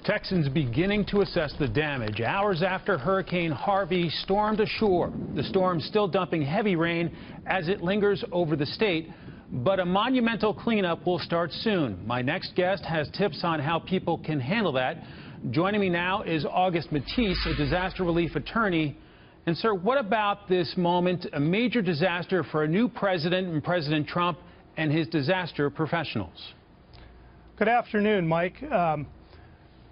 Texans beginning to assess the damage hours after Hurricane Harvey stormed ashore. The storm still dumping heavy rain as it lingers over the state, but a monumental cleanup will start soon. My next guest has tips on how people can handle that. Joining me now is August Matteis, a disaster relief attorney. And sir, what about this moment, a major disaster for a new president and President Trump and his disaster professionals? Good afternoon, Mike.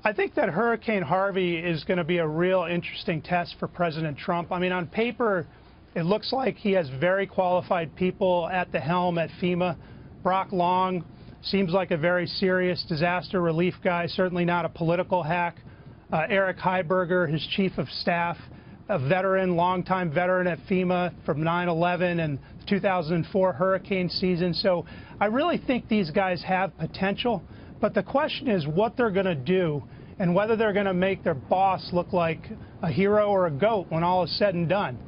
I think that Hurricane Harvey is going to be a real interesting test for President Trump. I mean, on paper, it looks like he has very qualified people at the helm at Fema. Brock Long seems like a very serious disaster relief guy, certainly not a political hack. Eric Heiberger, his chief of staff, a veteran, longtime veteran at FEMA from 9/11 and 2004 hurricane season. So I really think these guys have potential. But the question is what they're going to do and whether they're going to make their boss look like a hero or a goat when all is said and done.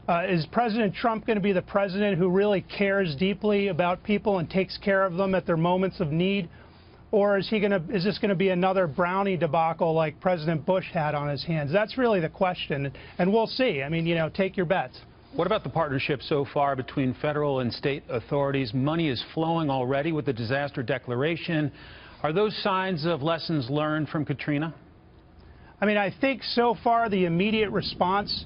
Is President Trump going to be the president who really cares deeply about people and takes care of them at their moments of need? Or is this going to be another brownie debacle like President Bush had on his hands? That's really the question, and we'll see. I mean, you know, take your bets. What about the partnership so far between federal and state authorities? Money is flowing already with the disaster declaration. Are those signs of lessons learned from Katrina? I mean, I think so far the immediate response,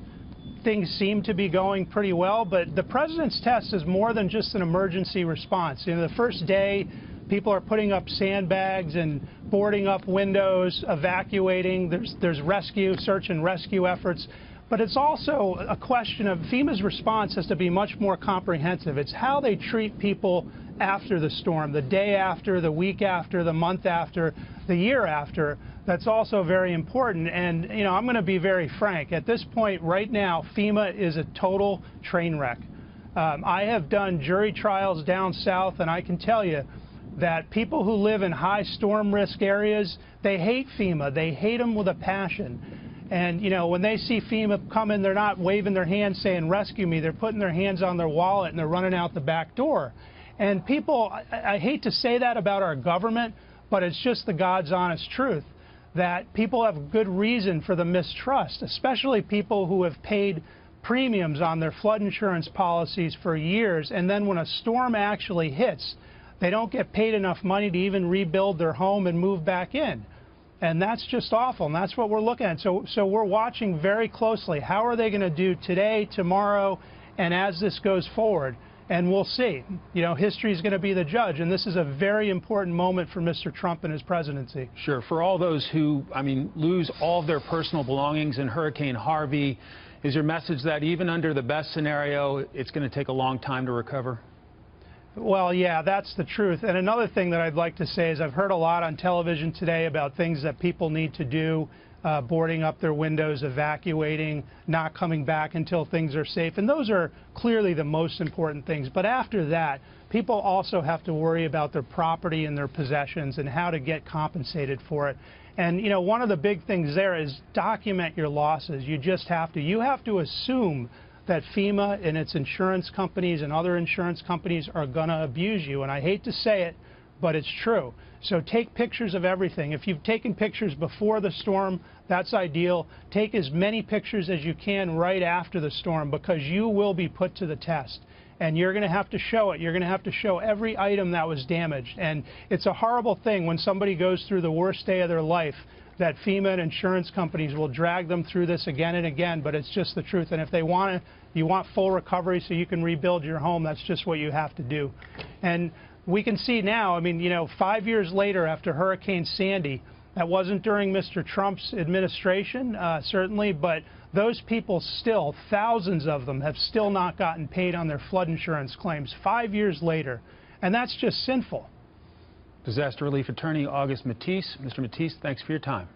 things seem to be going pretty well, but the president's test is more than just an emergency response. You know, the first day, people are putting up sandbags and boarding up windows, evacuating. There's rescue, search and rescue efforts. But it's also a question of FEMA's response has to be much more comprehensive. It's how they treat people after the storm, the day after, the week after, the month after, the year after. That's also very important. And, you know, I'm going to be very frank. At this point right now, FEMA is a total train wreck. I have done jury trials down south, and I can tell you that people who live in high storm risk areas, they hate FEMA. They hate them with a passion. And, you know, when they see FEMA come in, they're not waving their hands saying, rescue me. They're putting their hands on their wallet and they're running out the back door. And people, I hate to say that about our government, but it's just the God's honest truth that people have good reason for the mistrust, especially people who have paid premiums on their flood insurance policies for years. And then when a storm actually hits, they don't get paid enough money to even rebuild their home and move back in. And that's just awful, and that's what we're looking at. So we're watching very closely. How are they going to do today, tomorrow, and as this goes forward? And we'll see. You know, history is going to be the judge, and this is a very important moment for Mr. Trump and his presidency. Sure. For all those who, lose all of their personal belongings in Hurricane Harvey, is your message that even under the best scenario, it's going to take a long time to recover? Well, yeah, that's the truth. And another thing that I'd like to say is I've heard a lot on television today about things that people need to do, boarding up their windows, evacuating, not coming back until things are safe. And those are clearly the most important things. But after that, people also have to worry about their property and their possessions and how to get compensated for it. And, you know, one of the big things there is document your losses. You just have to. You have to assume that FEMA and its insurance companies and other insurance companies are going to abuse you. And I hate to say it, but it's true. So take pictures of everything. If you've taken pictures before the storm, that's ideal. Take as many pictures as you can right after the storm, because you will be put to the test. And you're going to have to show it. You're going to have to show every item that was damaged. And it's a horrible thing when somebody goes through the worst day of their life that FEMA and insurance companies will drag them through this again and again, but it's just the truth. And if they you want full recovery so you can rebuild your home, that's just what you have to do. And we can see now, 5 years later after Hurricane Sandy, that wasn't during Mr. Trump's administration, certainly, but those people still, thousands of them, have still not gotten paid on their flood insurance claims 5 years later. And that's just sinful. Disaster relief attorney August Matteis. Mr. Matteis, thanks for your time.